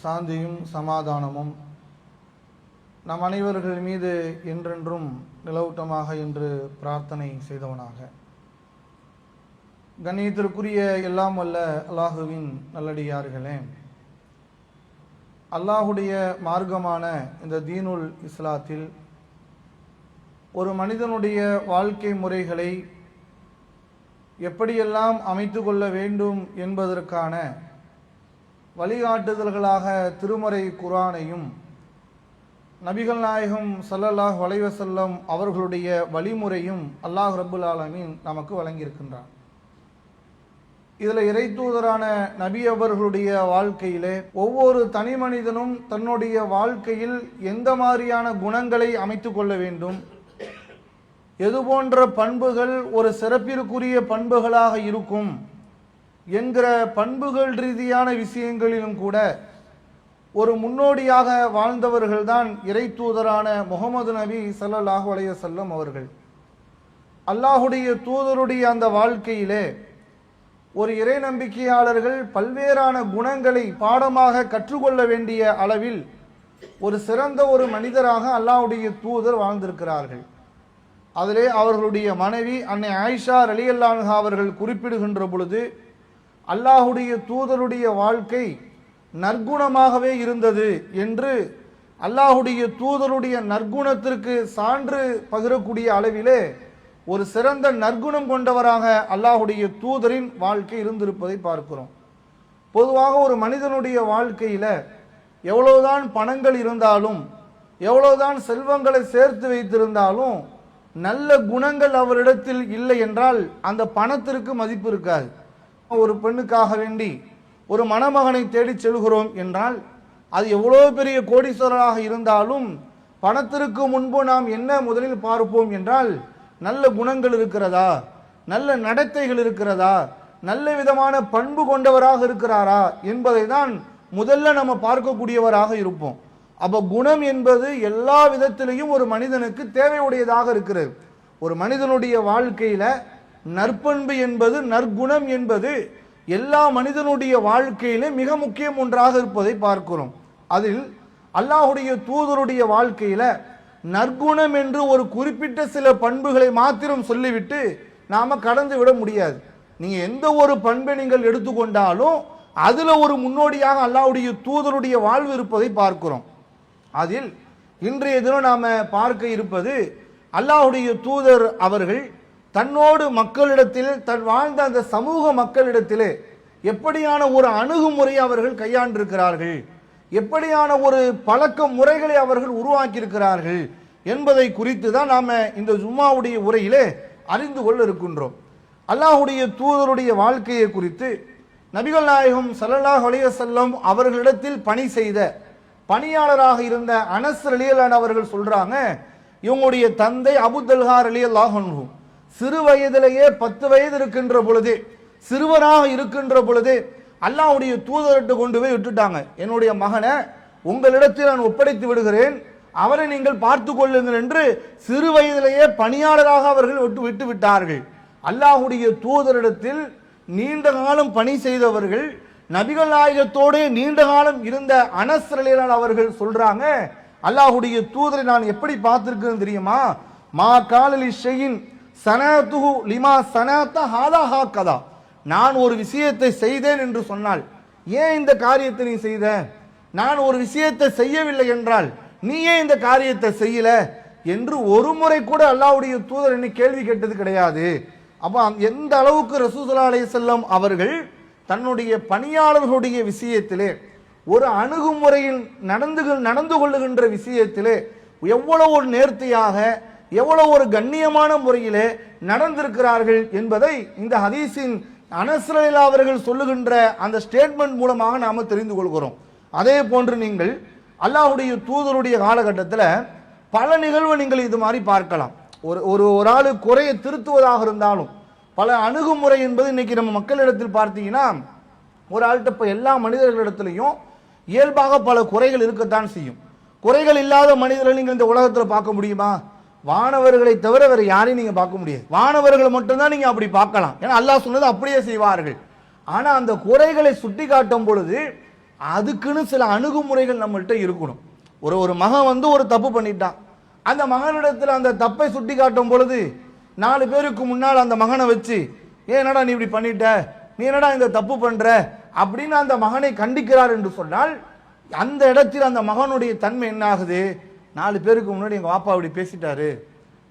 சாந்தியும் சமாதானமும் நம் அனைவர்கள் மீது என்றென்றும் நிலவூட்டமாக என்று பிரார்த்தனை செய்தவனாக. கண்ணியத்திற்குரிய எல்லாம் வல்ல அல்லாஹுவின் நல்லடியார்களே, அல்லாஹுடைய மார்க்கமான இந்த தீனுல் இஸ்லாத்தில் ஒரு மனிதனுடைய வாழ்க்கை முறைகளை எப்படியெல்லாம் அமைத்து கொள்ள வேண்டும் என்பதற்கான வழிகாட்டுதல்களாக திருமறை குர்ஆனையும் நபிகள் நாயகம் ஸல்லல்லாஹு அலைஹி வஸல்லம் அவர்களுடைய வழிமுறையும் அல்லாஹ் ரப்புல் ஆலமீன் நமக்கு வழங்கியிருக்கின்றார். இதில் இறைத்தூதரான நபி அவர்களுடைய வாழ்க்கையிலே ஒவ்வொரு தனி மனிதனும் தன்னுடைய வாழ்க்கையில் எந்த மாதிரியான குணங்களை அமைத்து கொள்ள வேண்டும், எது போன்ற பண்புகள் ஒரு சிறப்பிற்குரிய பண்புகளாக இருக்கும் என்கிற பண்புகள் ரீதியான விஷயங்களிலும் கூட ஒரு முன்னோடியாக வாழ்ந்தவர்கள்தான் இறைத்தூதரான முஹம்மது நபி ஸல்லல்லாஹு அலைஹி வஸல்லம் அவர்கள். அல்லாஹுடைய தூதருடைய அந்த வாழ்க்கையிலே ஒரு இறை நம்பிக்கையாளர்கள் பல்வேறான குணங்களை பாடமாக கற்றுக்கொள்ள வேண்டிய அளவில் ஒரு சிறந்த ஒரு மனிதராக அல்லாஹுடைய தூதர் வாழ்ந்திருக்கிறார்கள். அதிலே அவர்களுடைய மனைவி அன்னை ஆயிஷா ரலியல்லாஹு அன்ஹா அவர்கள் குறிப்பிடுகின்ற பொழுது, அல்லாஹுடைய தூதருடைய வாழ்க்கை நற்குணமாகவே இருந்தது என்று அல்லாஹுடைய தூதருடைய நற்குணத்திற்கு சான்று பகிரக்கூடிய அளவிலே ஒரு சிறந்த நற்குணம் கொண்டவராக அல்லாஹுடைய தூதரின் வாழ்க்கை இருந்திருப்பதை பார்க்கிறோம். பொதுவாக ஒரு மனிதனுடைய வாழ்க்கையில எவ்வளவுதான் பணங்கள் இருந்தாலும், எவ்வளவுதான் செல்வங்களை சேர்த்து வைத்திருந்தாலும், நல்ல குணங்கள் அவரிடத்தில் இல்லை என்றால் அந்த பணத்திற்கு மதிப்பு இருக்காது. ஒரு பெண்ணுக்காக வேண்டி ஒரு மணமகனை தேடி செல்கிறோம் என்றால் அது எவ்வளோ பெரிய கோடீஸ்வரராக இருந்தாலும் பணத்திற்கு முன்பு நாம் என்ன முதலில் பார்ப்போம் என்றால் நல்ல குணங்கள் இருக்கிறதா, நல்ல நடத்தைகள் இருக்கிறதா, நல்ல விதமான பண்பு கொண்டவராக இருக்கிறாரா என்பதை தான் முதல்ல நம்ம பார்க்கக்கூடியவராக இருப்போம். அப்போ குணம் என்பது எல்லா விதத்திலையும் ஒரு மனிதனுக்கு தேவையுடையதாக இருக்கிறது. ஒரு மனிதனுடைய வாழ்க்கையில நற்பண்பு என்பது, நற்குணம் என்பது எல்லா மனிதனுடைய வாழ்க்கையிலே மிக முக்கியம் ஒன்றாக இருப்பதை பார்க்கிறோம். அதில் அல்லாஹுடைய தூதருடைய வாழ்க்கையில நற்குணம் என்று ஒரு குறிப்பிட்ட சில பண்புகளை மாத்திரம் சொல்லிவிட்டு நாம கடந்து விட முடியாது. நீங்க எந்த ஒரு பண்பை நீங்கள் எடுத்துக்கொண்டாலும் அதுல ஒரு முன்னோடியாக அல்லாஹுடைய தூதருடைய வாழ்வு இருப்பதை பார்க்கிறோம். அதில் இன்றைய தினம் நாம பார்க்க இருப்பது, அல்லாஹுடைய தூதர் அவர்கள் தன்னோடு மக்களிடத்தில், தன் வாழ்ந்த அந்த சமூக மக்களிடத்திலே எப்படியான ஒரு அணுகுமுறை அவர்கள் கையாண்டிருக்கிறார்கள், எப்படியான ஒரு பழக்க முறைகளை அவர்கள் உருவாக்கி இருக்கிறார்கள் என்பதை குறித்து தான் நாம இந்த ஜும்மாவுடைய உரையிலே அறிந்து கொள்ள இருக்கின்றோம். அல்லாஹுடைய தூதருடைய வாழ்க்கையை குறித்து நபிகள் நாயகம் ஸல்லல்லாஹு அலைஹி வஸல்லம் அவர்களிடத்தில் பணி செய்த பணியாளராக இருந்த அனஸ் ரலியல்லாஹு அன்ஹு அவர்கள் சொல்றாங்க, இவங்களுடைய தந்தை அபூ தல்ஹா ரலியல்லாஹு அன்ஹு சிறு வயதிலேயே 10 வயது இருக்கின்ற பொழுது, சிறுவராக இருக்கின்ற பொழுது அல்லாஹ்வுடைய தூதர்கிட்ட கொண்டு போய் விட்டுட்டாங்க. என்னுடைய மகனை உங்களிடத்தில் நான் ஒப்படைத்து விடுகிறேன், அவரை நீங்கள் பார்த்து கொள்ளுங்கள் என்று சிறு வயதிலேயே பணியாளராக அவர்கள் விட்டு விட்டார்கள். அல்லாஹ்வுடைய தூதரிடத்தில் நீண்ட காலம் பணி செய்தவர்கள், நபிகள் நாயகத்தோடு நீண்ட காலம் இருந்த அனஸ் ரலியல்லாஹு அன்ஹு அவர்கள் சொல்றாங்க, அல்லாஹ்வுடைய தூதரை நான் எப்படி பார்த்திருக்கிறேன் தெரியுமா, மா காலலி ஷையின் சனதுஹு லிமா சனத ஹாதா ஹாகதா, நான் ஒரு விஷயத்தை செய்தேன் என்று சொன்னால், ஏன் இந்த காரியத்தை நீ செய்த, நான் ஒரு விஷயத்தை செய்யவில்லை என்றால் நீ ஏன் இந்த காரியத்தை செய்யல என்று ஒரு முறை கூட அல்லாஹ்வுடைய தூதர் என்ன கேள்வி கேட்டது கிடையாது. அப்ப எந்த அளவுக்கு ரசூல் ஸல்லல்லாஹு அலைஹி வஸல்லம் அவர்கள் தன்னுடைய பணியாளர்களுடைய விஷயத்திலே, ஒரு அணுகுமுறையில் நடந்து கொள்ளுகின்ற விஷயத்திலே எவ்வளவு ஒரு நேர்த்தியாக, எவ்வளவு ஒரு கண்ணியமான முறையிலே நடந்திருக்கிறார்கள் என்பதை இந்த ஹதீஸின் அனஸ் ரலியல்லாஹு அவர்கள் சொல்லுகின்ற அந்த ஸ்டேட்மெண்ட் மூலமாக நாம தெரிந்து கொள்கிறோம். அதே போன்று நீங்கள் அல்லாஹ்வுடைய தூதருடைய காலகட்டத்தில் பல நிகழ்வு நீங்கள் இது மாதிரி பார்க்கலாம். ஒரு ஆளு குறையை திருத்துவதாக இருந்தாலும் பல அணுகுமுறை என்பது இன்னைக்கு நம்ம மக்களிடத்தில் பார்த்தீங்கன்னா, ஒரு ஆள்கிட்ட இப்போ எல்லா மனிதர்களிடத்திலையும் இயல்பாக பல குறைகள் இருக்கத்தான் செய்யும். குறைகள் இல்லாத மனிதர்கள் நீங்கள் இந்த உலகத்தில் பார்க்க முடியுமா? வானவர்களை தவிர வேற யாரையும் நீங்க பார்க்க முடியாது. வானவர்களை மட்டும்தான் நீங்க அப்படி பார்க்கலாம். ஏன்னா அல்லாஹ் சொன்னது அப்படியே செய்வார்கள். ஆனா அந்த குறைகளை சுட்டி காட்டும் பொழுது அதுக்குன்னு சில அணுகுமுறைகள் நம்மள்கிட்ட இருக்கணும். ஒரு மகன் வந்து ஒரு தப்பு பண்ணிட்டான், அந்த மகனிடத்தில் அந்த தப்பை சுட்டி காட்டும் பொழுது 4 பேருக்கு முன்னால் அந்த மகனை வச்சு, என்னடா நீ இப்படி பண்ணிட்ட, நீ என்னடா இந்த தப்பு பண்ற அப்படின்னு அந்த மகனை கண்டிக்கிறார் என்று சொன்னால், அந்த இடத்தில் அந்த மகனுடைய தன்மை என்ன ஆகுது? 4 பேருக்கு முன்னாடி எங்க வாப்பா இப்படி பேசிட்டாரு,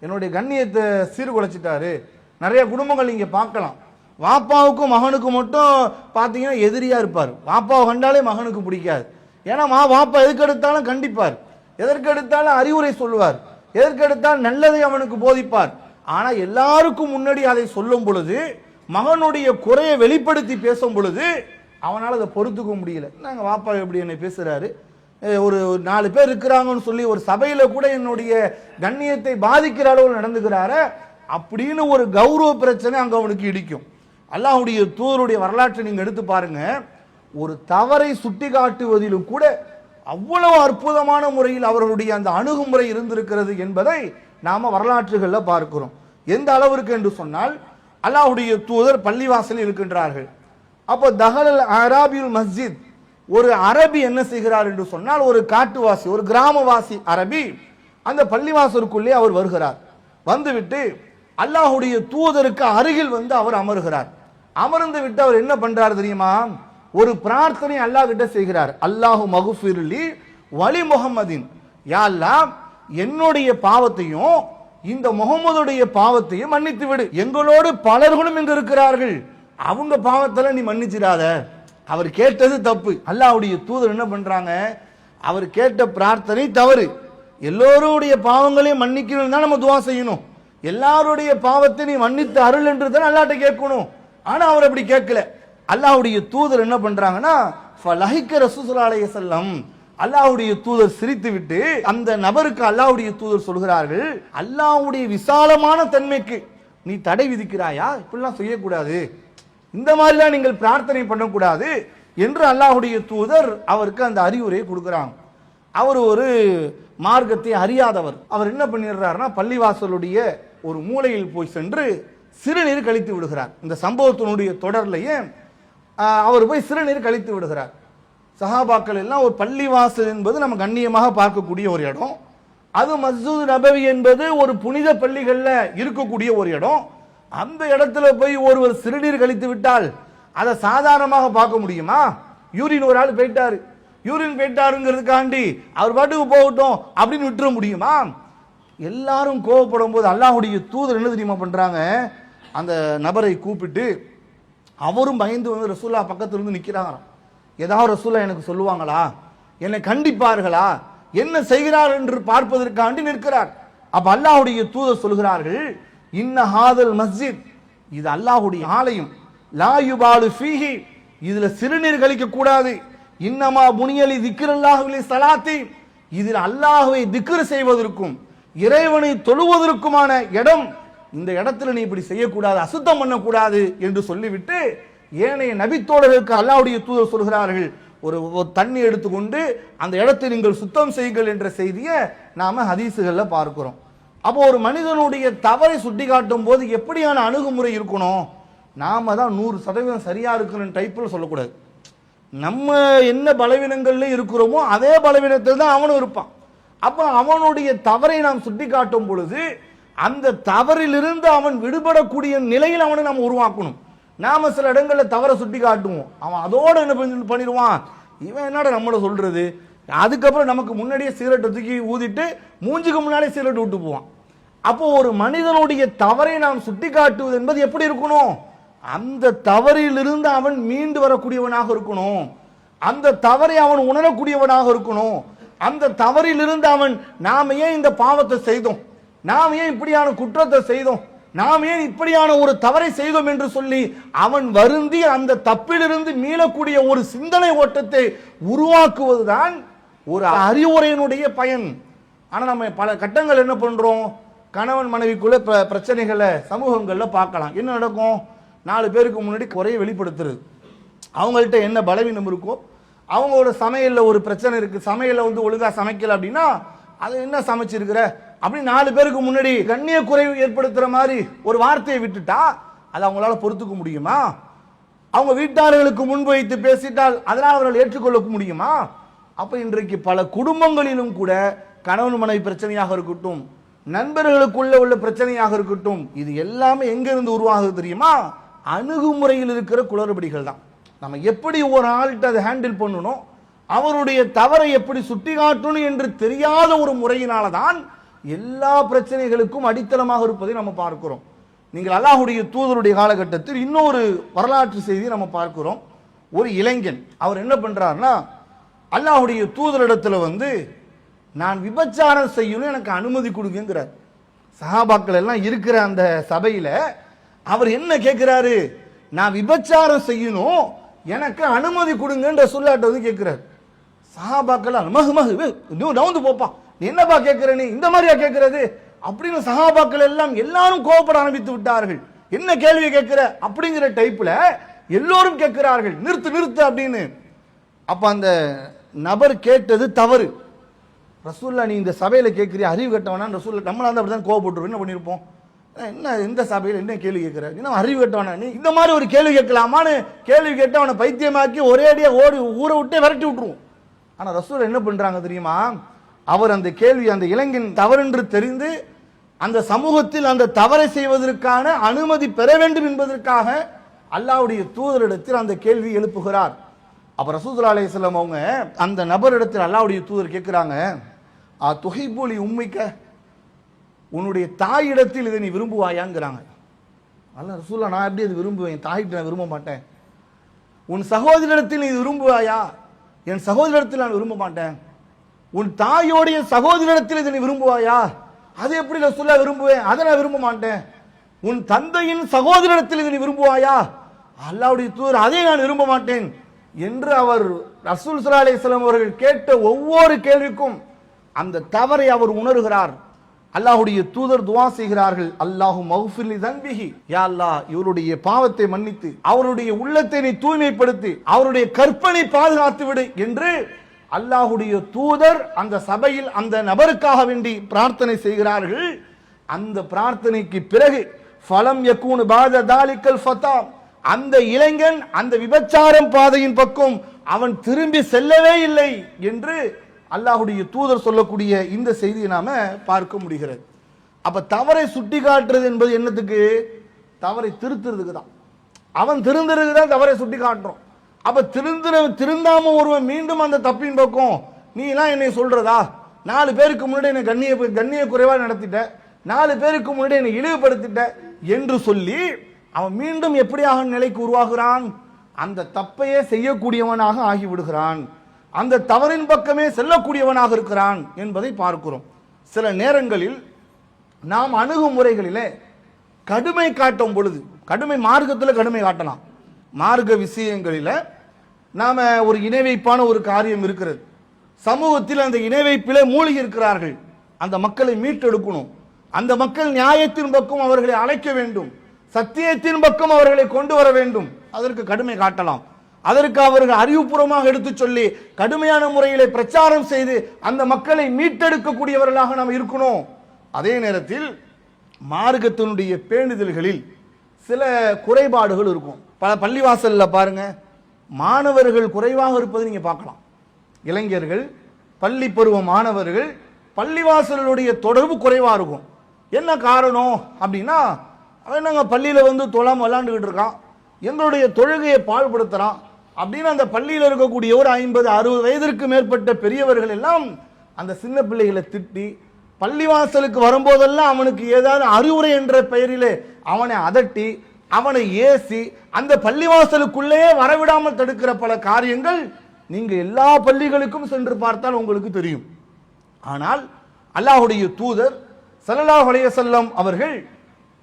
என்னுடைய கண்ணியத்தை சீர்குலைச்சிட்டாரு. நிறைய குடும்பங்கள் நீங்க பார்க்கலாம், வாப்பாவுக்கும் மகனுக்கும் மட்டும் பார்த்தீங்கன்னா எதிரியா இருப்பார். வாப்பாவை கண்டாலே மகனுக்கு பிடிக்காது. ஏன்னா வாப்பா எதுக்கு எடுத்தாலும் கண்டிப்பார், எதற்கு எடுத்தாலும் அறிவுரை சொல்லுவார், எதற்கு எடுத்தாலும் நல்லதை அவனுக்கு போதிப்பார். ஆனா எல்லாருக்கும் முன்னாடி அதை சொல்லும் பொழுது, மகனுடைய குறையை வெளிப்படுத்தி பேசும் பொழுது அவனால் அதை பொறுத்துக்க முடியல. நாங்க வாப்பா எப்படி என்னை பேசுறாரு, ஒரு 4 பேர் இருக்கிறாங்கன்னு சொல்லி ஒரு சபையில கூட என்னுடைய கண்ணியத்தை பாதிக்கிற அளவில் நடந்துக்கிறாரு அப்படின்னு ஒரு கௌரவ பிரச்சனை அங்க அவனுக்கு இடிக்கும். அல்லாஹ்வுடைய தூதருடைய வரலாற்றை நீங்க எடுத்து பாருங்க, ஒரு தவறை சுட்டி காட்டுவதிலும் கூட அவ்வளவு அற்புதமான முறையில் அவர்களுடைய அந்த அணுகுமுறை இருந்திருக்கிறது என்பதை நாம வரலாற்றுகள்ல பார்க்கிறோம். எந்த அளவிற்கு என்று சொன்னால், அல்லாஹ்வுடைய தூதர் பள்ளிவாசலில் இருக்கின்றார்கள். அப்போ தஹலல் அராபியுல் மஸ்ஜித், ஒரு அரபி என்ன செய்கிறார் என்று சொன்னால், ஒரு காட்டுவாசி, ஒரு கிராமவாசி அரபி அந்த பள்ளிவாசலுக்குள்ளே அவர் வருகிறார். வந்துவிட்டு அல்லாஹ்வுடைய தூதருக்கு அருகில் வந்து அவர் அமர்கிறார். அமர்ந்து விட்டு அவர் என்ன பண்றார் தெரியுமா? ஒரு பிரார்த்தனை அல்லாஹ் கிட்ட செய்கிறார். அல்லாஹு மகுஃபிர்லி வலி முஹம்மதின், யா அல்லாஹ் என்னுடைய பாவத்தையும் இந்த முகமதுடைய பாவத்தையும் மன்னித்து விடு. எங்களோடு பலர்களும் இங்கு இருக்கிறார்கள், அவங்க பாவத்தெல்லாம் நீ மன்னிச்சிடாத. அவர் கேட்டது தப்பு. அல்லாஹ்வுடைய தூதர் என்ன பண்றாங்க? அவர் கேட்ட பிரார்த்தனை தவறு. எல்லோருடைய பாவங்களையும் மன்னிக்கணும் தான் நம்ம துவா செய்யணும். எல்லாருடைய பாவத்தை நீ மன்னித்து அருள் என்று தான் அல்லாஹ்ட்ட கேட்கணும். ஆனா அவர் அப்படி கேட்கல. அல்லாஹ்வுடைய தூதர் என்ன பண்றாங்கன்னா, ஃபலஹிக ரசூலுல்லாஹி அலைஹி வஸல்லம், அல்லாஹ்வுடைய தூதர் சிரித்து விட்டு அந்த நபருக்கு அல்லாஹ்வுடைய தூதர் சொல்கிறார்கள், அல்லாஹ்வுடைய விசாலமான தன்மைக்கு நீ தடை விதிக்கிறாயா? இப்படிலாம் செய்யக்கூடாது, இந்த மாதிரிலாம் நீங்கள் பிரார்த்தனை பண்ணக்கூடாது என்று அல்லாஹ்வுடைய தூதர் அவருக்கு அந்த அறிவுரையை கொடுக்குறாங்க. அவர் ஒரு மார்க்கத்தை அறியாதவர். அவர் என்ன பண்ணிடுறாருன்னா, பள்ளிவாசலுடைய ஒரு மூலையில் போய் சென்று சிறுநீர் கழித்து விடுகிறார். இந்த சம்பவத்தினுடைய தொடர்லையே அவர் போய் சிறுநீர் கழித்து விடுகிறார். சஹாபாக்கள் எல்லாம், ஒரு பள்ளிவாசல் என்பது நம்ம கண்ணியமாக பார்க்கக்கூடிய ஒரு இடம், அது மஸ்ஜித் நபவி என்பது ஒரு புனித பள்ளிகள்ல இருக்கக்கூடிய ஒரு இடம். அந்த இடத்துல போய் ஒருவர் சிறுநீர் கழித்து விட்டால் அதை சாதாரணமாக பார்க்க முடியுமா? யூரின் ஒரு ஆள் போயிட்டாரு, யூரின் போயிட்டாருங்கிறதுக்காண்டி அவர் பாட்டுக்கு போகட்டும் அப்படின்னு விட்டுற முடியுமா? எல்லாரும் கோவப்படும் போது அல்லாஹ்வுடைய தூதர் என்ன தெரியுமா பண்றாங்க? அந்த நபரை கூப்பிட்டு, அவரும் பயந்து வந்து ரசூல்லா பக்கத்துல இருந்து நிக்கிறாங்க. ஏதாவது ரசூல்லா எனக்கு சொல்லுவாங்களா, என்னை கண்டிப்பார்களா, என்ன செய்கிறார் என்று பார்ப்பதற்காண்டி நிற்கிறார். அப்ப அல்லாஹ்வுடைய தூதர் சொல்கிறார்கள், இன்ன ஹாதல் மஸ்ஜித், இது அல்லாஹ்வுடைய ஆலயம், லா யுபாலு ஃபீஹி, இதுல சிறுநீர் கழிக்க கூடாது, இன்னமா புனியலி திக்ருல்லாஹி ஸலாத்தி, இதில் அல்லாஹ்வை திக்ர் செய்வதற்கும் இறைவனை தொழுவதற்குமான இடம், இந்த இடத்துல நீ இப்படி செய்யக்கூடாது, அசுத்தம் பண்ணக்கூடாது என்று சொல்லிவிட்டு ஏனைய நபித்தோழர்களுக்கு அல்லாஹ்வுடைய தூதர் சொல்கிறார்கள், ஒரு தண்ணி எடுத்துக்கொண்டு அந்த இடத்தை நீங்கள் சுத்தம் செய்யுங்கள் என்ற செய்தியை நாம ஹதீசுகள்ல பார்க்கிறோம். அப்போ ஒரு மனிதனுடைய தவறை சுட்டி காட்டும் போது எப்படியான அணுகுமுறை இருக்கணும்? நாம தான் 100% சரியா இருக்கணும் டைப்ல சொல்லக்கூடாது. நம்ம என்ன பலவீனங்கள்ல இருக்கிறோமோ அதே பலவீனத்தில் தான் அவனும் இருப்பான். அப்ப அவனுடைய தவறை நாம் சுட்டி காட்டும் பொழுது அந்த தவறிலிருந்து அவன் விடுபடக்கூடிய நிலையில் அவனை நாம் உருவாக்கணும். நாம சில இடங்களில் தவறை சுட்டி காட்டுவோம், அவன் அதோட என்ன பண்ணிடுவான், இவன் என்னடா நம்மள சொல்றது, அதுக்கப்புறம் நமக்கு முன்னாடியே சிகரெட்டை தூக்கி ஊதிட்டு மூஞ்சுக்கு முன்னாலே சிகரெட் விட்டு போவான். அப்போ ஒரு மனிதனுடைய தவறை நாம் சுட்டி காட்டுவது என்பது எப்படி இருக்கணும்? அந்த தவறிலிருந்து அவன் மீண்டு வரக்கூடியவனாக இருக்கணும், அந்த தவறை அவன் உணரக்கூடியவனாக இருக்கணும். அந்த தவறிலிருந்து அவன், நாம ஏன் இந்த பாவத்தை செய்தோம், நாம் ஏன் இப்படியான குற்றத்தை செய்தோம், நாம் ஏன் இப்படியான ஒரு தவறை செய்தோம் என்று சொல்லி அவன் வருந்தி அந்த தப்பிலிருந்து மீளக்கூடிய ஒரு சிந்தனை ஓட்டத்தை உருவாக்குவதுதான் ஒரு அறிவுரையினுடைய பயன். ஆனா நம்ம பல கட்டங்கள் என்ன பண்றோம், கணவன் மனைவிக்குள்ள பிரச்சனைகளை சமூகங்கள்ல பார்க்கலாம். என்ன நடக்கும்? 4 பேருக்கு முன்னாடி குறைய வெளிப்படுத்துறது, அவங்கள்ட்ட என்ன பலவீனம் இருக்கோ, அவங்களோட சமையல்ல ஒரு பிரச்சனை இருக்கு, சமையல்ல வந்து ஒழுங்கா சமைக்கல அப்படின்னா, அது என்ன சமைச்சிருக்கிற அப்படி 4 பேருக்கு முன்னாடி கண்ணிய குறைவு ஏற்படுத்துற மாதிரி ஒரு வார்த்தையை விட்டுட்டா அது அவங்களால பொறுத்துக்க முடியுமா? அவங்க வீட்டார்களுக்கு முன்வைத்து பேசிட்டால் அதனால் அவர்கள் ஏற்றுக்கொள்ள முடியுமா? அப்ப இன்றைக்கு பல குடும்பங்களிலும் கூட கணவன் மனைவி பிரச்சனையாக இருக்கட்டும், நண்பர்களுக்குள்ள உள்ள பிரச்சனையாக இருக்கட்டும், இது எல்லாமே எங்கிருந்து உருவாகுது தெரியுமா? அணுகுமுறையில் இருக்கிற குளறுபடிகள் தான். நம்ம எப்படி ஒரு ஆள்கிட்ட அதை ஹேண்டில் பண்ணணும், அவருடைய தவறை எப்படி சுட்டி காட்டணும் என்று தெரியாத ஒரு முறையினால தான் எல்லா பிரச்சனைகளுக்கும் அடித்தளமாக இருப்பதை நம்ம பார்க்கிறோம். நீங்கள் அல்லாஹ்வுடைய தூதருடைய காலகட்டத்தில் இன்னொரு வரலாற்று செய்தியை நம்ம பார்க்கிறோம். ஒரு இளைஞன் அவர் என்ன பண்றாருன்னா, அல்லாஹ்வுடைய தூதரிடத்துல வந்து நான் விபச்சாரம் செய்யணும், எனக்கு அனுமதி கொடுங்கிறார். சஹாபாக்கள் எல்லாம் இருக்கிற அந்த சபையில அவர் என்ன கேட்கிறாரு? நான் விபச்சாரம் செய்யணும், எனக்கு அனுமதி கொடுங்கன்ற சொல்லாட்ட வந்து கேட்கிறார். சஹாபாக்கள் மகு மகு நவுந்து போப்பா, நீ என்னப்பா கேட்கிற, நீ இந்த மாதிரியா கேட்கிறது அப்படின்னு சஹாபாக்கள் எல்லாம் எல்லாரும் கோபப்பட ஆரம்பித்து விட்டார்கள். என்ன கேள்வி கேட்கிற அப்படிங்கிற டைப்ல எல்லோரும் கேட்கிறார்கள், நிறுத்து நிறுத்து அப்படின்னு. அப்ப அந்த நபர் கேட்டது தவறு. ரசூல்லா நீ இந்த சபையில கேட்கிறிய அறிவு கட்டவனா? ரசூல்லா நம்மளா இருந்தா அப்படிதான் கோவப்பட்டுருவோம். என்ன பண்ணிருப்போம்? என்ன இந்த சபையில் என்ன கேள்வி கேட்கிற, என்ன அறிவு கட்டவனா நீ? இந்த மாதிரி ஒரு கேள்வி கேட்கலாமான்னு கேள்வி கேட்டு அவனை பைத்தியமாக்கி ஒரே அடியா ஓடி ஊரை விட்டே விரட்டி விட்டுருவோம். ஆனா ரசூல் என்ன பண்றாங்க தெரியுமா? அவர் அந்த கேள்வி அந்த இளைஞன் தவறென்று தெரிந்து அந்த சமூகத்தில் அந்த தவறை செய்வதற்கான அனுமதி பெற வேண்டும் என்பதற்காக அல்லாஹ்வுடைய தூதரிடத்தில் அந்த கேள்வி எழுப்புகிறார். அப்ப ரசூலுல்லாஹி ஸல்லல்லாஹு அலைஹி வஸல்லம் அவங்க அந்த நபரிடத்தில் அல்லாஹ்வுடைய தூதர் கேட்கிறாங்க, துஹிப்புலி உம்மிக்க, உன்னுடைய தாயிடத்தில் இதை நீ விரும்புவாயாங்கிறாங்க. அல்ல ரசூலுல்லாஹ், நான் எப்படி அது விரும்புவேன்? தாயிட்ட நான் விரும்ப மாட்டேன். உன் சகோதரிடத்தில் நீ விரும்புவாயா? என் சகோதரிடத்தில் நான் விரும்ப மாட்டேன். உன் தாயோடைய சகோதரிடத்தில் இதை நீ விரும்புவாயா? அது எப்படி ரசூலுல்லாஹ் விரும்புவேன்? அதை நான் விரும்ப மாட்டேன். உன் தந்தையின் சகோதரிடத்தில் இதை நீ விரும்புவாயா? அல்லாஹ்வுடைய தூதர், அதை நான் விரும்ப மாட்டேன் என்று அவர் ரசூல் ஸல்லல்லாஹு அலைஹி வஸல்லம் அவர்கள் கேட்ட ஒவ்வொரு கேள்விக்கும் அந்த தவறை அவர் உணர்கிறார். அல்லாஹ்வுடைய தூதர் துஆ செய்கிறார்கள், அல்லாஹு மக்ஃபிர் லி தன்பிஹி, யா அல்லாஹ் இவருடைய பாவத்தை மன்னித்து அவருடைய உள்ளத்தை நீ தூய்மைப்படுத்தி அவருடைய கற்பனை பாதுகாத்து விடு என்று அல்லாஹ்வுடைய தூதர் அந்த சபையில் அந்த நபருக்காக வேண்டி பிரார்த்தனை செய்கிறார்கள். அந்த பிரார்த்தனைக்கு பிறகு ஃபலம் யகூன் பாத தாலிகல் ஃபதா, அந்த இளைஞன் அந்த விபச்சாரம் பாதையின் பக்கம் அவன் திரும்பி செல்லவே இல்லை என்று அல்லாஹ்வுடைய தூதர் சொல்லக்கூடிய இந்த செய்தியை நாம பார்க்க முடிகிறது. அப்ப தவறை சுட்டி காட்டுறது என்பது என்னத்துக்கு? தவறை திருத்துறதுக்கு தான். அவன் திருந்துறதுக்கு தான் தவறை சுட்டி காட்டுறோம். அப்ப திருந்தாம ஒருவன் மீண்டும் அந்த தப்பின் பக்கம் நீ எல்லாம் என்னை சொல்றதா? 4 பேருக்கு முன்னாடி என்னை கண்ணிய குறைவா நடத்திட்ட, 4 பேருக்கு முன்னாடி என்னை இழிவுபடுத்திட்ட என்று சொல்லி அவன் மீண்டும் எப்படியாக நிலைக்கு உருவாகிறான்? அந்த தப்பையே செய்யக்கூடியவனாக ஆகிவிடுகிறான், அந்த தவறின் பக்கமே செல்லக்கூடியவனாக இருக்கிறான் என்பதை பார்க்கிறோம். சில நேரங்களில் நாம் அணுகுமுறைகளிலே கடுமை காட்டும் பொழுது, கடுமை மார்க்கத்தில் கடுமை காட்டலாம், மார்க்க விஷயங்களில நாம ஒரு இணை வைப்பான ஒரு காரியம் இருக்கிறது, சமூகத்தில் அந்த இணை வைப்பிலே மூழ்கி இருக்கிறார்கள், அந்த மக்களை மீட்டெடுக்கணும், அந்த மக்கள் நியாயத்தின் பக்கம் அவர்களை அழைக்க வேண்டும், சத்தியத்தின் பக்கம் அவர்களை கொண்டு வர வேண்டும், அதற்கு கடுமை காட்டலாம். அதற்கு அவர்கள் அறிவுபூர்வமாக எடுத்து சொல்லி கடுமையான முறையிலே பிரச்சாரம் செய்து அந்த மக்களை மீட்டெடுக்கக்கூடியவர்களாக நாம் இருக்கணும். அதே நேரத்தில் மார்க்கத்தினுடைய பேணுதல்களில் சில குறைபாடுகள் இருக்கும். பல பள்ளிவாசல்ல பாருங்க, மாணவர்கள் குறைவாக இருப்பதை நீங்க பார்க்கலாம். இளைஞர்கள், பள்ளி பருவ மாணவர்கள் பள்ளிவாசலுடைய தொடர்பு குறைவா இருக்கும். என்ன காரணம் அப்படின்னா, அவன் நாங்கள் பள்ளியில வந்து தொழாம விளாண்டுக்கிட்டு இருக்கான், எங்களுடைய தொழுகையை பாழ்படுத்துறான் அப்படின்னு அந்த பள்ளியில் இருக்கக்கூடிய ஒரு 50-60 வயதிற்கு மேற்பட்ட பெரியவர்கள் எல்லாம் அந்த சின்ன பிள்ளைகளை திட்டி பள்ளிவாசலுக்கு வரும்போதெல்லாம் அவனுக்கு ஏதாவது அறிவுரை என்ற பெயரிலே அவனை அதட்டி அவனை ஏசி அந்த பள்ளிவாசலுக்குள்ளேயே வரவிடாமல் தடுக்கிற பல காரியங்கள் நீங்க எல்லா பள்ளிகளுக்கும் சென்று பார்த்தால் உங்களுக்கு தெரியும். ஆனால் அல்லாஹ்வுடைய தூதர் ஸல்லல்லாஹு அலைஹி வஸல்லம் அவர்கள்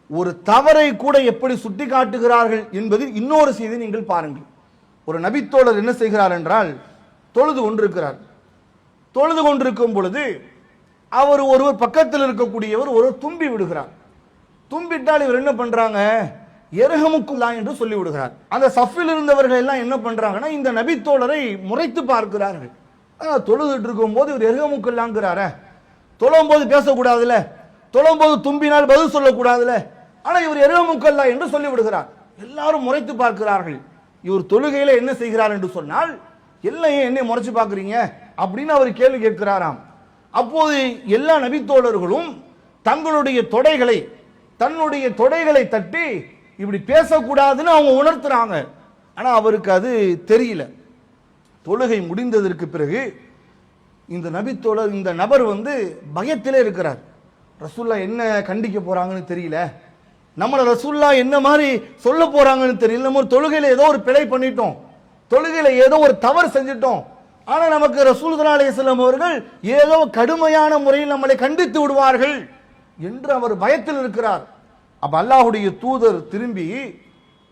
ஒரு தவறை கூட எப்படி சுட்டி காட்டுகிறார்கள் என்பதில் இன்னொரு செய்தி நீங்கள் பாருங்கள். ஒரு நபித்தோழர் என்ன செய்கிறார் என்றால், தொழுது கொண்டிருக்கிறார். தொழுது கொண்டிருக்கும் பொழுது ஒருவர் பக்கத்தில் இருக்கக்கூடியவர் ஒரு தும்பி விடுகிறார். தும்பிட்டால் இவர் என்ன பண்றாங்க, எர்ஹமுக்குல்லா என்று சொல்லி விடுகிறார். அந்த சஃபில் இருந்தவர்கள் எல்லாம் என்ன பண்றாங்கன்னா இந்த நபித்தோழரை முறைத்து பார்க்கிறார்கள். தொழுதுட்டு இருக்கும் போது இவர் எர்ஹமுக்குல்லாங்கிறார, தொழும் போது பேசக்கூடாதுல, தொழும் போது தும்பினால் பதில் சொல்லக்கூடாதுல, ஆனா இவர் எர்ஹமுக்கல்லா என்று சொல்லி விடுகிறார். எல்லாரும் முறைத்து பார்க்கிறார்கள். இவர் தொழுகையில என்ன செய்கிறார் என்று சொன்னால், எல்லாம் ஏன் என்னை முறைச்சு பார்க்குறீங்க அப்படின்னு அவர் கேள்வி கேட்கிறாராம். அப்போது எல்லா நபித்தோழர்களும் தன்னுடைய தொடைகளை தட்டி இப்படி பேசக்கூடாதுன்னு அவங்க உணர்த்துறாங்க. ஆனா அவருக்கு அது தெரியல. தொழுகை முடிந்ததற்கு பிறகு இந்த நபித்தோழர், இந்த நபர் பயத்திலே இருக்கிறார். ரசூல்லா என்ன கண்டிக்க போறாங்கன்னு தெரியல, நம்மள ரசூல்லா என்ன மாதிரி சொல்ல போறாங்கன்னு தெரியல, நம்ம தொழுகையில ஏதோ ஒரு பிழை பண்ணிட்டோம், தொழுகையில ஏதோ ஒரு தவறு செஞ்சிட்டோம், ஆனா நமக்கு ரசூல் ஸல்லல்லாஹு அலைஹி வஸல்லம் அவர்கள் ஏதோ கடுமையான முறையில் நம்மளை கண்டித்து விடுவார்கள் என்று அவர் பயத்தில் இருக்கிறார். அப்ப அல்லாஹ்வுடைய தூதர் திரும்பி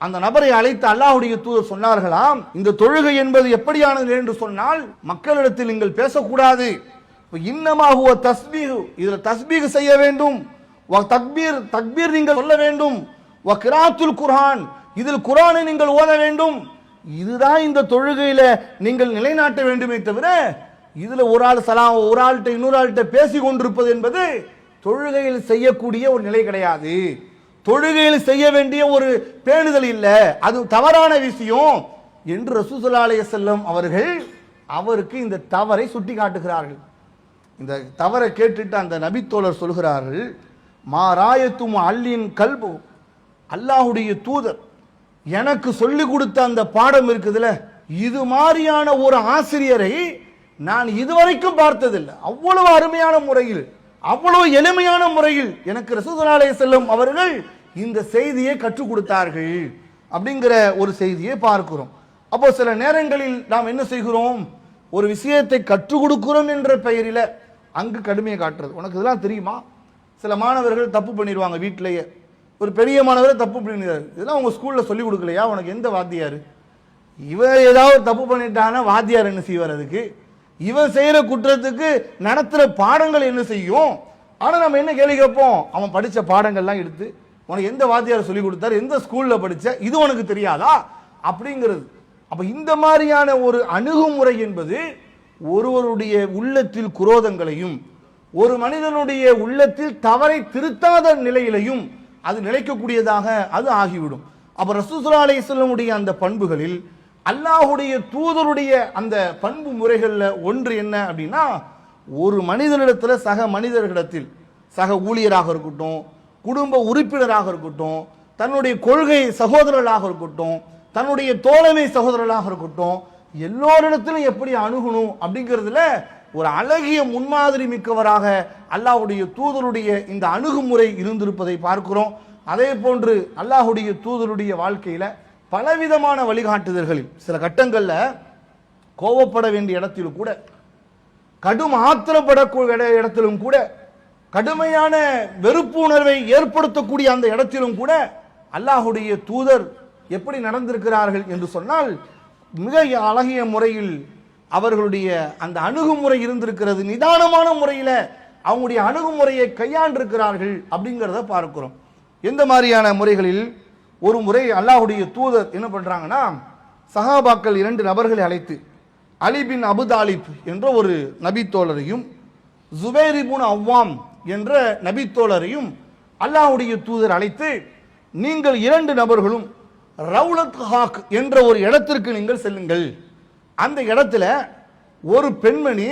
அந்த நபரை அழைத்து அல்லாஹ்வுடைய தூதர் சொன்னார்களாம், இந்த தொழுகை என்பது எப்படியானது என்று சொன்னால், மக்களிடத்தில் நீங்கள் பேசக்கூடாது, இன்னமா ஹுவ தஸ்பீஹ், இதுல தஸ்பீஹ் செய்ய வேண்டும், வ தக்பீர் நீங்கள் சொல்ல வேண்டும், வ கிராத்துல் குர்ஆன், இதில் குர்ஆனை நீங்கள் ஓத வேண்டும், இதுதான் இந்த தொழுகையில நீங்கள் நிலைநாட்ட வேண்டுமே தவிர இதுல ஒரு ஆள்கிட்ட இன்னொரு ஆள்கிட்ட பேசி கொண்டிருப்பது என்பது தொழுகையில் செய்யக்கூடிய ஒரு நிலை கிடையாது, தொழுகையில் செய்ய வேண்டிய ஒரு பேணுதல் இல்ல, அது தவறான விஷயம் என்று ரசூல் ஸல்லல்லாஹு அலைஹி வஸல்லம் அவர்கள் அவருக்கு இந்த தவறை சுட்டி காட்டுகிறார்கள். இந்த தவறை கேட்டுட்டு அந்த நபித்தோழர் சொல்கிறார்கள், மாராயத்தும் அல்லின் கல்பு, அல்லாஹ்வுடைய தூதர் எனக்கு சொல்லிக் கொடுத்த அந்த பாடம் இருக்குதுல, இது மாதிரியான ஒரு ஆசிரியரை நான் இதுவரைக்கும் பார்த்ததில்லை. அவ்வளவு அருமையான முறையில், அவ்வளவு எளிமையான முறையில் எனக்கு ரசூல் ஸல்லல்லாஹு அலைஹி வஸல்லம் அவர்கள் இந்த செய்தியை கற்றுக் கொடுத்தார்கள் அப்படிங்கிற ஒரு செய்தியை பார்க்கிறோம். அப்போ சில நேரங்களில் நாம் என்ன செய்கிறோம், ஒரு விஷயத்தை கற்றுக் கொடுக்கிறோம் என்ற பெயரில் அங்கு கடுமையை காட்டுறது. உனக்கு இதெல்லாம் தெரியுமா? சில மாணவர்கள் தப்பு பண்ணிடுவாங்க வீட்டிலேயே. ஒரு பெரிய மாணவரை தப்பு பண்ணிடுறாரு, இதெல்லாம் உங்க ஸ்கூல்ல சொல்லி கொடுக்கலையா, உனக்கு எந்த வாத்தியார்? இவன் ஏதாவது தப்பு பண்ணிட்டானா வாத்தியார் என்ன செய்வார்? அதுக்கு இவன் செய்யற குற்றத்துக்கு நடத்துற பாடங்கள் என்ன செய்யும்? ஆனா நம்ம என்ன கேள்வி கேட்போம், அவன் படிச்ச பாடங்கள்லாம் எடுத்து உனக்கு எந்த வாத்தியார் சொல்லி கொடுத்தாரு, எந்த ஸ்கூல்ல படிச்ச, இது உனக்கு தெரியாதா அப்படிங்கிறது. அப்ப இந்த மாதிரியான ஒரு அணுகுமுறை என்பது ஒருவருடைய உள்ளத்தில் குரோதங்களையும் ஒரு மனிதனுடைய உள்ளத்தில் தவறை திருத்தாத நிலையிலையும் அது நிலைக்கக்கூடியதாக அது ஆகிவிடும். அப்ப ரசூல் ஸல்லல்லாஹு அலைஹி வஸல்லம் அந்த பண்புகளில் அல்லாஹ்வுடைய தூதருடைய அந்த பண்பு முறைகள்ல ஒன்று என்ன அப்படின்னா, ஒரு மனிதனிடத்துல சக மனிதர்களிடத்தில், சக ஊழியராக இருக்கட்டும், குடும்ப உறுப்பினராக இருக்கட்டும், தன்னுடைய கொள்கை சகோதரர்களாக இருக்கட்டும், தன்னுடைய தோழமை சகோதரர்களாக இருக்கட்டும், எல்லோரிடத்திலும் எப்படி அணுகணும் அப்படிங்கிறதுல ஒரு அழகிய முன்மாதிரி மிக்கவராக அல்லாஹ்வுடைய தூதருடைய இந்த அணுகுமுறை இருந்திருப்பதை பார்க்கிறோம். அதே போன்று அல்லாஹ்வுடைய தூதருடைய வாழ்க்கையில பலவிதமான வழிகாட்டுதல்களில் சில கட்டங்கள்ல கோபப்பட வேண்டிய இடத்திலும் கூட, கடும் ஆத்திரப்படக்கூடிய இடத்திலும் கூட, கடுமையான வெறுப்பு உணர்வை ஏற்படுத்தக்கூடிய அந்த இடத்திலும் கூட அல்லாஹ்வுடைய தூதர் எப்படி நடந்திருக்கிறார்கள் என்று சொன்னால், மிக அழகிய முறையில் அவர்களுடைய அந்த அணுகுமுறை இருந்திருக்கிறது. நிதானமான முறையில் அவங்களுடைய அணுகுமுறையை கையாண்டிருக்கிறார்கள் அப்படிங்கிறத பார்க்கிறோம். எந்த மாதிரியான முறைகளில்? ஒரு முறை அல்லாஹ்வுடைய தூதர் என்ன பண்றாங்கன்னா, சஹாபாக்கள் 2 நபர்களை அழைத்து, அலி பின் அபு தாலிப் என்ற ஒரு நபித்தோழரையும் ஜுபைர் இப்னு அவ்வாம் என்ற நபித்தோழரையும் அல்லாஹ்வுடைய தூதர் அழைத்து, நீங்கள் 2 நபர்களும் ரவுலத் ஹாக் என்ற ஒரு இடத்திற்கு நீங்கள் செல்லுங்கள். அந்த இடத்துல ஒரு பெண்மணி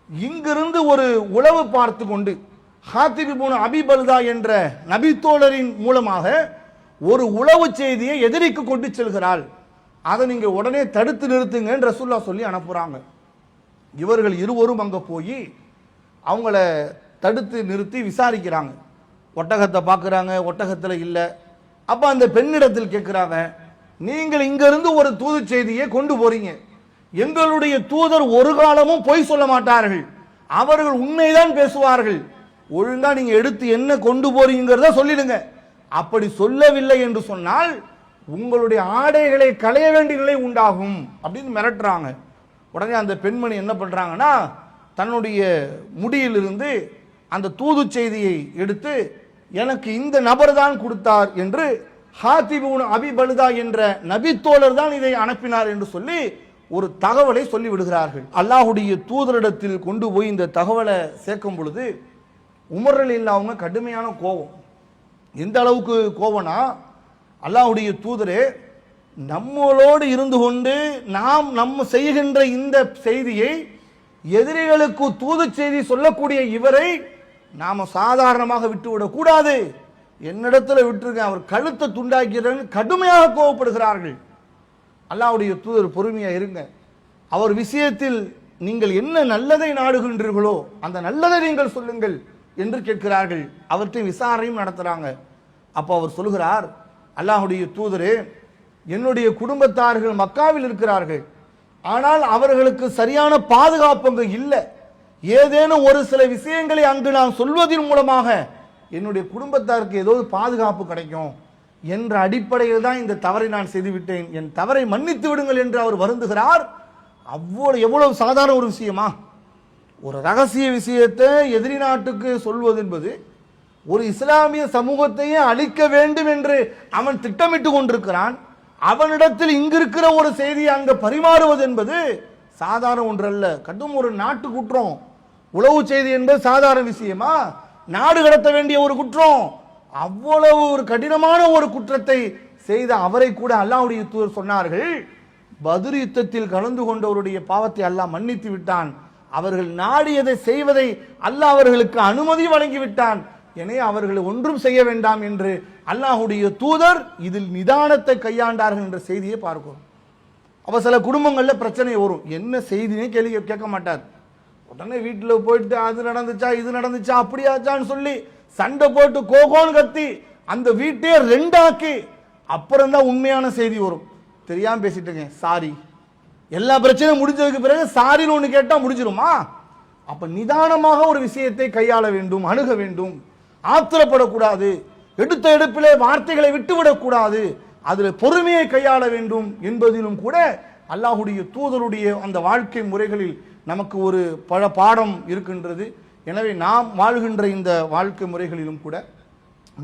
இங்கிருந்து ஒரு உளவு பார்த்து கொண்டு ஹாத்திப் இப்னு அபி பல்தா என்ற நபித்தோழரின் மூலமாக ஒரு உளவு செய்தியை எதிரிக்கு கொண்டு செல்கிறாள், அதை நீங்க உடனே தடுத்து நிறுத்துங்க ரசூலுல்லாஹ் சொல்லி அனுப்புறாங்க. இவர்கள் இருவரும் அங்க போய் அவங்கள தடுத்து நிறுத்தி விசாரிக்கிறாங்க. ஒட்டகத்தை பார்க்குறாங்க, ஒட்டகத்தில் இல்லை. அப்போ அந்த பெண்ணிடத்தில் கேட்குறாங்க, நீங்கள் இங்கிருந்து ஒரு தூது செய்தியை கொண்டு போறீங்க, எங்களுடைய தூதர் ஒரு காலமும் பொய் சொல்ல மாட்டார்கள், அவர்கள் உண்மைதான் பேசுவார்கள், ஒழுங்கா நீங்க எடுத்து என்ன கொண்டு போறீங்கிறத சொல்லிடுங்க, அப்படி சொல்லவில்லை என்று சொன்னால் உங்களுடைய ஆடைகளை களைய வேண்டிய நிலை உண்டாகும் அப்படின்னு மிரட்டுறாங்க. உடனே அந்த பெண்மணி என்ன பண்றாங்கன்னா, தன்னுடைய முடியிலிருந்து அந்த தூது செய்தியை எடுத்து, எனக்கு இந்த நபர் தான் கொடுத்தார் என்று, ஹாத்திப் இப்னு அபி பல்தா என்ற நபித்தோழர் தான் இதை அனுப்பினார் என்று சொல்லி ஒரு தகவலை சொல்லி விடுகிறார்கள். அல்லாஹ்வுடைய தூதரிடத்தில் கொண்டு போய் இந்த தகவலை சேர்க்கும் பொழுது உமர் ரலியல்லாஹு அவங்க கடுமையான கோபம். எந்த அளவுக்கு கோபம்னா, அல்லாஹ்வுடைய தூதரே, நம்மளோடு இருந்து கொண்டு நாம் நம்ம செய்கின்ற இந்த செய்தியை எதிரிகளுக்கு தூது செய்தி சொல்லக்கூடிய இவரை நாம சாதாரணமாக விட்டுவிடக் கூடாது. என்னிடத்துல விட்டுருங்க, அவர் கழுத்தை துண்டாக்கிறன்னு கடுமையாக கோவப்படுகிறார்கள். அல்லாஹ்வுடைய தூதர் பொறுமையா இருங்க, அவர் விஷயத்தில் நீங்கள் என்ன நல்லதை நாடுகின்றீர்களோ அந்த நல்லதை நீங்கள் சொல்லுங்கள் என்று கேட்கிறார்கள். அவர்கிட்ட விசாரணையும் நடத்துறாங்க. அப்போ அவர் சொல்கிறார், அல்லாஹ்வுடைய தூதரே, என்னுடைய குடும்பத்தார்கள் மக்காவில் இருக்கிறார்கள், ஆனால் அவர்களுக்கு சரியான பாதுகாப்பு அங்கு இல்லை. ஏதேனும் ஒரு சில விஷயங்களை அங்கு நான் சொல்வதன் மூலமாக என்னுடைய குடும்பத்தாருக்கு ஏதோ பாதுகாப்பு கிடைக்கும் என்ற அடிப்படையில் தான் இந்த தவறை நான் செய்துவிட்டேன், என் தவறை மன்னித்து விடுங்கள் என்று அவர் வருந்துகிறார். எவ்வளவு சாதாரண ஒரு விஷயமா? ஒரு ரகசிய விஷயத்தை எதிரி நாட்டுக்கு சொல்வது என்பது, ஒரு இஸ்லாமிய சமூகத்தையே அழிக்க வேண்டும் என்று அவன் திட்டமிட்டு கொண்டிருக்கிறான். அவனிடத்தில் இங்கிருக்கிற ஒரு செய்தியை அங்க பரிமாறுவது என்பது சாதாரண ஒன்றல்ல, கடும் ஒரு நாட்டு குற்றம். உளவு செய்தி என்பது சாதாரண விஷயமா? நாடு கடத்த வேண்டிய ஒரு குற்றம். அவ்வளவு ஒரு கடினமான ஒரு குற்றத்தை செய்த அவரை கூட அல்லாஹ்வுடைய தூதர் சொன்னார்கள், பத்ர் யுத்தத்தில் கலந்து கொண்டவருடைய பாவத்தை அல்லாஹ் மன்னித்து விட்டான், அவர்கள் நாடியதை செய்வதை அல்லாஹ் அவர்களுக்கு அனுமதி வழங்கிவிட்டான், எனவே அவர்களை ஒன்றும் செய்ய வேண்டாம் என்று அல்லாஹ்வுடைய தூதர் இதில் நிதானத்தை கையாண்டார்கள் என்ற செய்தியை பார்க்கிறோம். அப்ப சில குடும்பங்கள்ல பிரச்சனை வரும், என்ன செய்தினே கேள்வி கேட்க மாட்டார். உடனே வீட்டில் போயிட்டு அது நடந்துச்சா இது நடந்துச்சா அப்படியாச்சான்னு சொல்லி சண்டை போட்டு கோகோன்னு கத்தி அந்த வீட்டையே ரெண்டாக்கி அப்புறம் தான் உண்மையான செய்தி வரும். தெரியாம பேசிட்டுங்க, சாரி. எல்லா பிரச்சனையும் முடிஞ்சதுக்கு பிறகு சாரின்னு ஒன்று கேட்டா முடிஞ்சிருமா? அப்ப நிதானமாக ஒரு விஷயத்தை கையாள வேண்டும், அணுக வேண்டும், ஆத்திரப்படக்கூடாது, எடுத்த எடுப்பிலே வார்த்தைகளை விட்டுவிடக்கூடாது, அதில் பொறுமையை கையாள வேண்டும் என்பதிலும் கூட அல்லாஹ்வுடைய தூதருடைய அந்த வாழ்க்கை முறைகளில் நமக்கு ஒரு பல பாடம் இருக்கின்றது. எனவே நாம் வாழ்கின்ற இந்த வாழ்க்கை முறைகளிலும் கூட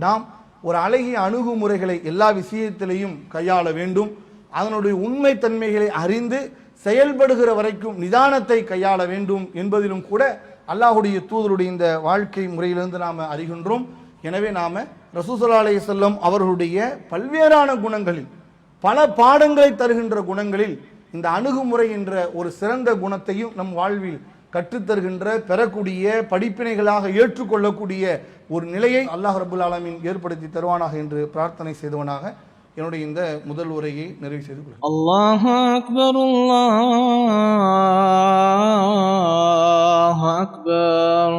நாம் ஒரு அழகிய அணுகுமுறைகளை எல்லா விஷயத்திலையும் கையாள வேண்டும். அதனுடைய உண்மை தன்மைகளை அறிந்து செயல்படுகிற வரைக்கும் நிதானத்தை கையாள வேண்டும் என்பதிலும் கூட அல்லாஹ்வுடைய தூதருடைய இந்த வாழ்க்கை முறையிலிருந்து நாம் அறிகின்றோம். எனவே நாம ரசூல் ஸல்லல்லாஹு அலைஹி வஸல்லம் அவர்களுடைய பல்வேறான குணங்களில், பல பாடங்களை தருகின்ற குணங்களில் இந்த அணுகுமுறை என்ற ஒரு சிறந்த குணத்தையும் நம் வாழ்வில் கற்றுத்தருகின்ற, பெறக்கூடிய, படிப்பினைகளாக ஏற்றுக்கொள்ளக்கூடிய ஒரு நிலையை அல்லாஹ் ரப்புல் ஆலமீன் ஏற்படுத்தி தருவானாக என்று பிரார்த்தனை செய்தவனாக என்னுடைய இந்த முதல் உரையை நிறைவு செய்து கொள்கிறேன். அல்லாஹு அக்பர், அல்லாஹு அக்பர்.